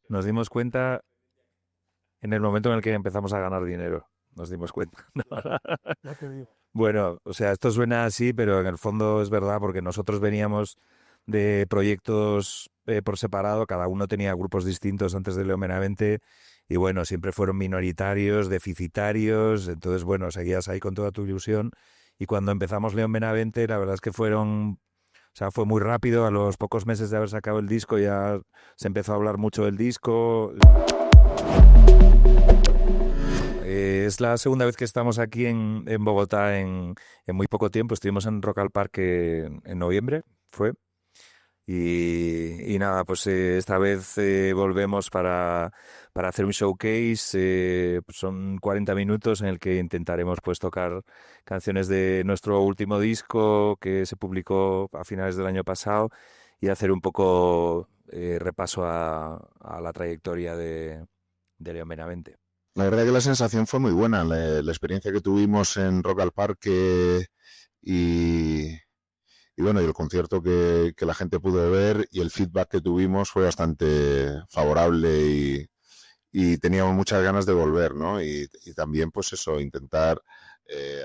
Nos dimos cuenta en el momento en el que empezamos a ganar dinero. Nos dimos cuenta. Ya te digo. Bueno, o sea, esto suena así, pero en el fondo es verdad porque nosotros veníamos de proyectos por separado, cada uno tenía grupos distintos antes de Leo Benavente y bueno, siempre fueron minoritarios, deficitarios, entonces bueno, seguías ahí con toda tu ilusión y cuando empezamos León Benavente la verdad es que o sea, fue muy rápido, a los pocos meses de haber sacado el disco ya se empezó a hablar mucho del disco. Es la segunda vez que estamos aquí en Bogotá en muy poco tiempo. Estuvimos en Rock al Parque en noviembre, fue. Y nada, pues esta vez volvemos para hacer un showcase. Pues son 40 minutos en el que intentaremos pues tocar canciones de nuestro último disco que se publicó a finales del año pasado y hacer un poco repaso a la trayectoria de León Benavente. La verdad que la sensación fue muy buena, la experiencia que tuvimos en Rock al Parque y, y bueno, y el concierto que la gente pudo ver y el feedback que tuvimos fue bastante favorable y teníamos muchas ganas de volver, ¿no? Y también, pues eso, intentar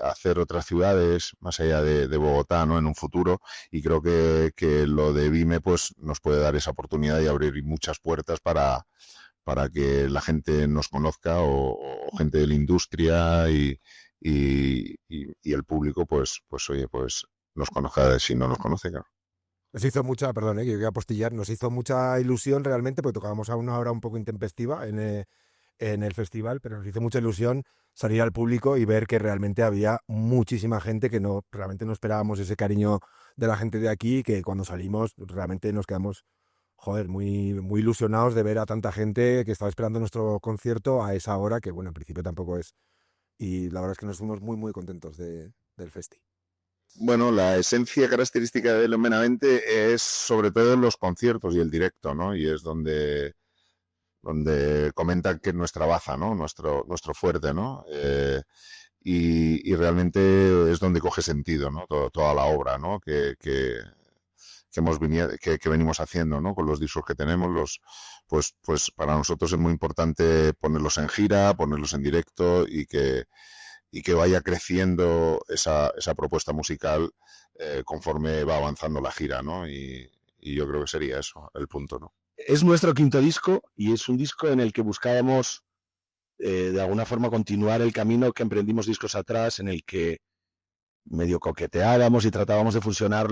hacer otras ciudades más allá de Bogotá, ¿no? En un futuro. Y creo que lo de Vime, pues nos puede dar esa oportunidad y abrir muchas puertas para que la gente nos conozca o gente de la industria y el público, pues oye, pues nos conozca si no nos conoce, claro. Nos hizo mucha, perdón, que yo voy a postillar, nos hizo mucha ilusión realmente, porque tocábamos a una hora un poco intempestiva en el festival, pero nos hizo mucha ilusión salir al público y ver que realmente había muchísima gente que no realmente no esperábamos ese cariño de la gente de aquí, que cuando salimos realmente nos quedamos, joder, muy ilusionados de ver a tanta gente que estaba esperando nuestro concierto a esa hora, que bueno, en principio tampoco es. Y la verdad es que nos fuimos muy contentos del festi. Bueno, la esencia característica de León Benavente es sobre todo los conciertos y el directo, ¿no? Y es donde comentan que es nuestra baza, ¿no? Nuestro fuerte, ¿no? Y realmente es donde coge sentido, ¿no? Toda la obra, ¿no? Que venimos haciendo, ¿no? Con los discos que tenemos, pues para nosotros es muy importante ponerlos en gira, ponerlos en directo y que vaya creciendo esa propuesta musical conforme va avanzando la gira, ¿no? Y yo creo que sería eso el punto, ¿no? Es nuestro quinto disco y es un disco en el que buscábamos de alguna forma continuar el camino que emprendimos discos atrás, en el que medio coqueteábamos y tratábamos de fusionar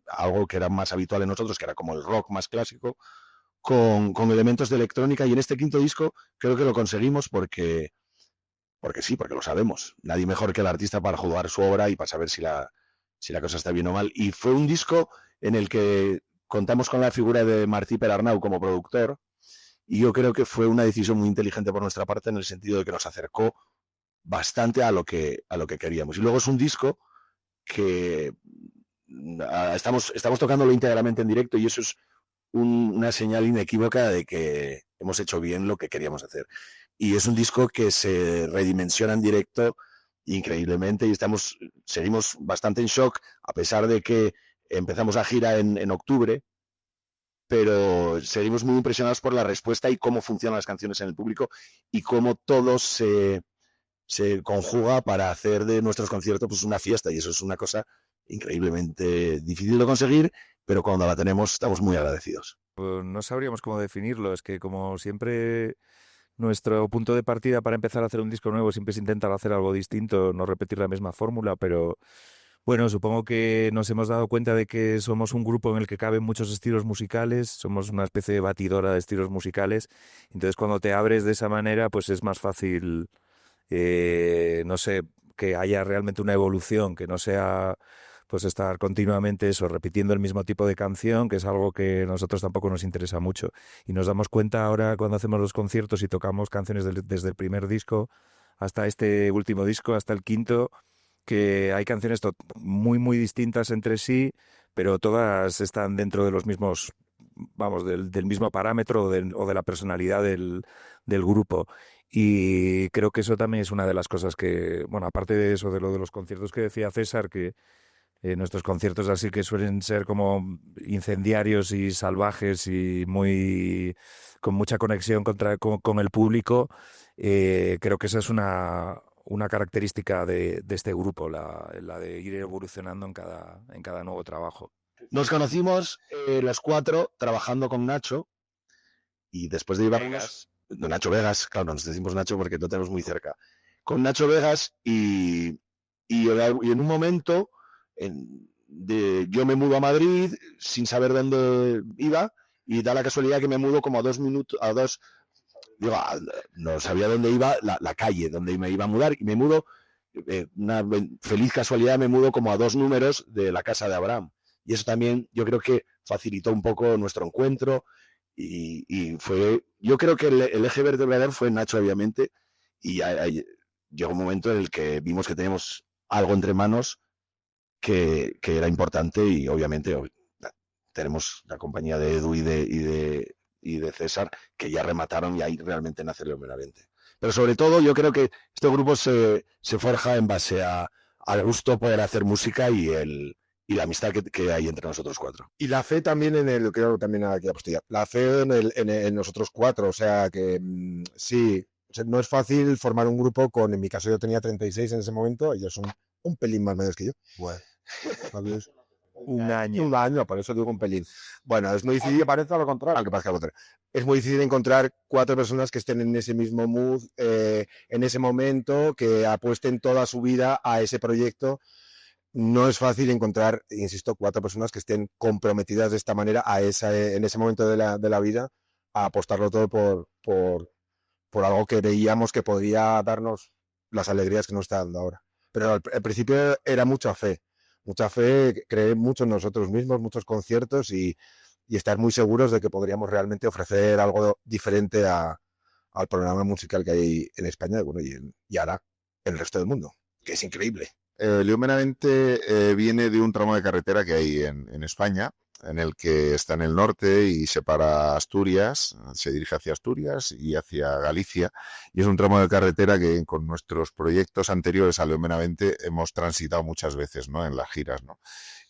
algo que era más habitual en nosotros, que era como el rock más clásico, con elementos de electrónica. Y en este quinto disco creo que lo conseguimos porque sí, porque lo sabemos. Nadie mejor que el artista para jugar su obra y para saber si la cosa está bien o mal. Y fue un disco en el que contamos con la figura de Martí Perarnau como productor, y yo creo que fue una decisión muy inteligente por nuestra parte, en el sentido de que nos acercó bastante a lo que queríamos. Y luego es un disco que estamos tocándolo íntegramente en directo, y eso es una señal inequívoca de que hemos hecho bien lo que queríamos hacer. Y es un disco que se redimensiona en directo increíblemente, y seguimos bastante en shock, a pesar de que empezamos la gira en octubre, pero seguimos muy impresionados por la respuesta y cómo funcionan las canciones en el público y cómo todo se conjuga para hacer de nuestros conciertos pues una fiesta, y eso es una cosa increíblemente difícil de conseguir, pero cuando la tenemos estamos muy agradecidos. Pues no sabríamos cómo definirlo, es que como siempre nuestro punto de partida para empezar a hacer un disco nuevo siempre es intentar hacer algo distinto, no repetir la misma fórmula, pero bueno, supongo que nos hemos dado cuenta de que somos un grupo en el que caben muchos estilos musicales, somos una especie de batidora de estilos musicales, entonces cuando te abres de esa manera pues es más fácil, no sé, que haya realmente una evolución, que no sea pues estar continuamente eso, repitiendo el mismo tipo de canción, que es algo que a nosotros tampoco nos interesa mucho. Y nos damos cuenta ahora cuando hacemos los conciertos y tocamos canciones desde el primer disco hasta este último disco, hasta el quinto, que hay canciones muy distintas entre sí, pero todas están dentro de los mismos, vamos, del mismo parámetro o de la personalidad del grupo. Y creo que eso también es una de las cosas que, bueno, aparte de eso, de lo de los conciertos que decía César, que Nuestros conciertos así que suelen ser como incendiarios y salvajes y con mucha conexión con el público. Creo que esa es una característica de este grupo, la de ir evolucionando en cada nuevo trabajo. Nos conocimos los cuatro trabajando con Nacho y después de Ibarras, Nacho Vegas, claro, nos decimos Nacho porque lo tenemos muy cerca, con Nacho Vegas y en un momento yo me mudo a Madrid sin saber dónde iba y da la casualidad que me mudo como no sabía dónde iba la calle donde me iba a mudar y me mudo, una feliz casualidad me mudo como a 2 números de la casa de Abraham y eso también yo creo que facilitó un poco nuestro encuentro y fue, yo creo que el eje vertebrador fue Nacho obviamente y llegó un momento en el que vimos que teníamos algo entre manos que era importante y obviamente tenemos la compañía de Edu y de César que ya remataron y ahí realmente nace León Benavente. Pero sobre todo yo creo que este grupo se forja en base al gusto poder hacer música y la amistad que hay entre nosotros cuatro. Y la fe también creo también aquí apostillar, la fe en nosotros cuatro, o sea que sí, o sea, no es fácil formar un grupo en mi caso yo tenía 36 en ese momento, ellos son un pelín más mayores que yo. Bueno, Un año, por eso digo un pelín. Bueno, es muy difícil, parece lo contrario, aunque parezca lo contrario. Es muy difícil encontrar 4 personas que estén en ese mismo mood, en ese momento, que apuesten toda su vida a ese proyecto. No es fácil encontrar, insisto, 4 personas que estén comprometidas de esta manera en ese momento de la vida, a apostarlo todo por algo que veíamos que podría darnos las alegrías que nos está dando ahora. Pero al principio era mucha fe, creer mucho en nosotros mismos, muchos conciertos y estar muy seguros de que podríamos realmente ofrecer algo diferente al programa musical que hay en España y ahora en el resto del mundo, que es increíble. León Benavente viene de un tramo de carretera que hay en España, en el que está en el norte y separa Asturias, se dirige hacia Asturias y hacia Galicia, y es un tramo de carretera que con nuestros proyectos anteriores a León Benavente hemos transitado muchas veces, ¿no?, en las giras, ¿no?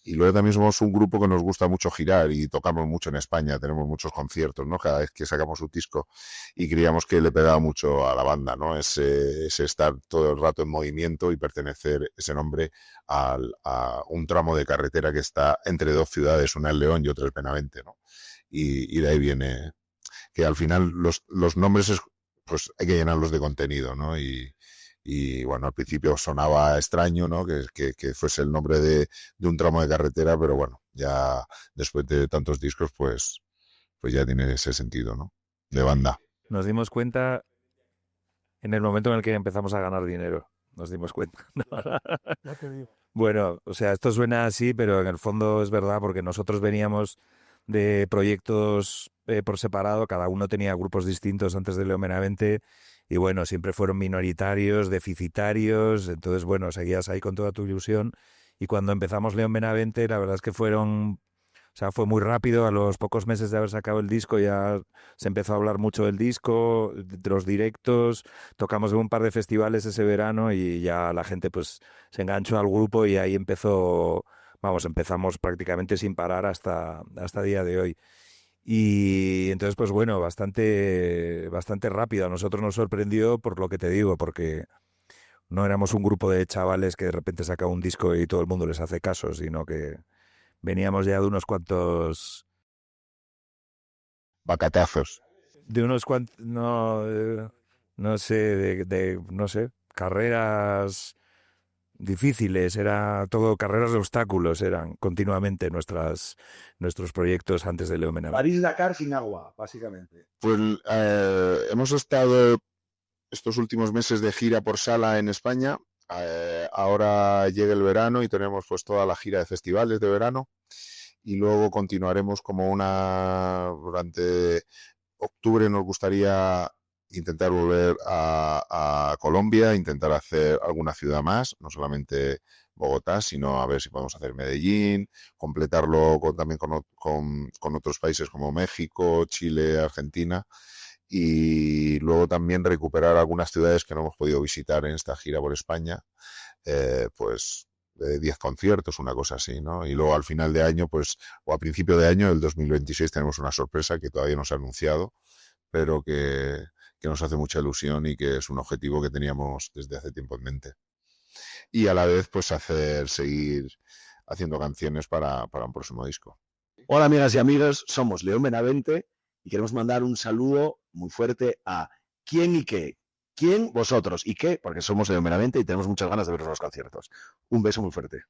Y luego también somos un grupo que nos gusta mucho girar y tocamos mucho en España, tenemos muchos conciertos, ¿no?, cada vez que sacamos un disco, y creíamos que le pegaba mucho a la banda, ¿no?, ese estar todo el rato en movimiento y pertenecer ese nombre a un tramo de carretera que está entre 2 ciudades, una es León y otra es Benavente, ¿no? Y de ahí viene que al final los nombres pues hay que llenarlos de contenido, ¿no? Y bueno, al principio sonaba extraño, ¿no?, que fuese el nombre de un tramo de carretera, pero bueno, ya después de tantos discos, pues ya tiene ese sentido, ¿no?, de banda. Nos dimos cuenta en el momento en el que empezamos a ganar dinero. Nos dimos cuenta. Bueno, o sea, esto suena así, pero en el fondo es verdad, porque nosotros veníamos de proyectos por separado, cada uno tenía grupos distintos antes de León Benavente, y bueno, siempre fueron minoritarios, deficitarios, entonces bueno, seguías ahí con toda tu ilusión, y cuando empezamos León Benavente, la verdad es que fue muy rápido, a los pocos meses de haber sacado el disco ya se empezó a hablar mucho del disco, de los directos, tocamos en un par de festivales ese verano y ya la gente pues se enganchó al grupo y ahí empezamos prácticamente sin parar hasta día de hoy. Y entonces pues bueno, bastante rápido. A nosotros nos sorprendió por lo que te digo, porque no éramos un grupo de chavales que de repente saca un disco y todo el mundo les hace caso, sino que veníamos ya de unos cuantos... Bacatazos. De unos cuantos... No sé, no sé, carreras difíciles, era todo carreras de obstáculos, eran continuamente nuestros proyectos antes de León Benavente. París-Dakar sin agua, básicamente. Pues hemos estado estos últimos meses de gira por sala en España. Ahora llega el verano y tenemos pues toda la gira de festivales de verano y luego continuaremos durante octubre. Nos gustaría intentar volver a Colombia, intentar hacer alguna ciudad más, no solamente Bogotá, sino a ver si podemos hacer Medellín, completarlo también con otros países como México, Chile, Argentina. Y luego también recuperar algunas ciudades que no hemos podido visitar en esta gira por España, pues de 10 conciertos, una cosa así, ¿no? Y luego al final de año, pues, o a principio de año, el 2026, tenemos una sorpresa que todavía no se ha anunciado, pero que nos hace mucha ilusión y que es un objetivo que teníamos desde hace tiempo en mente. Y a la vez, pues, seguir haciendo canciones para un próximo disco. Hola amigas y amigos, somos León Benavente y queremos mandar un saludo muy fuerte a ¿quién y qué? ¿Quién? Vosotros. ¿Y qué? Porque somos León Benavente y tenemos muchas ganas de veros los conciertos. Un beso muy fuerte.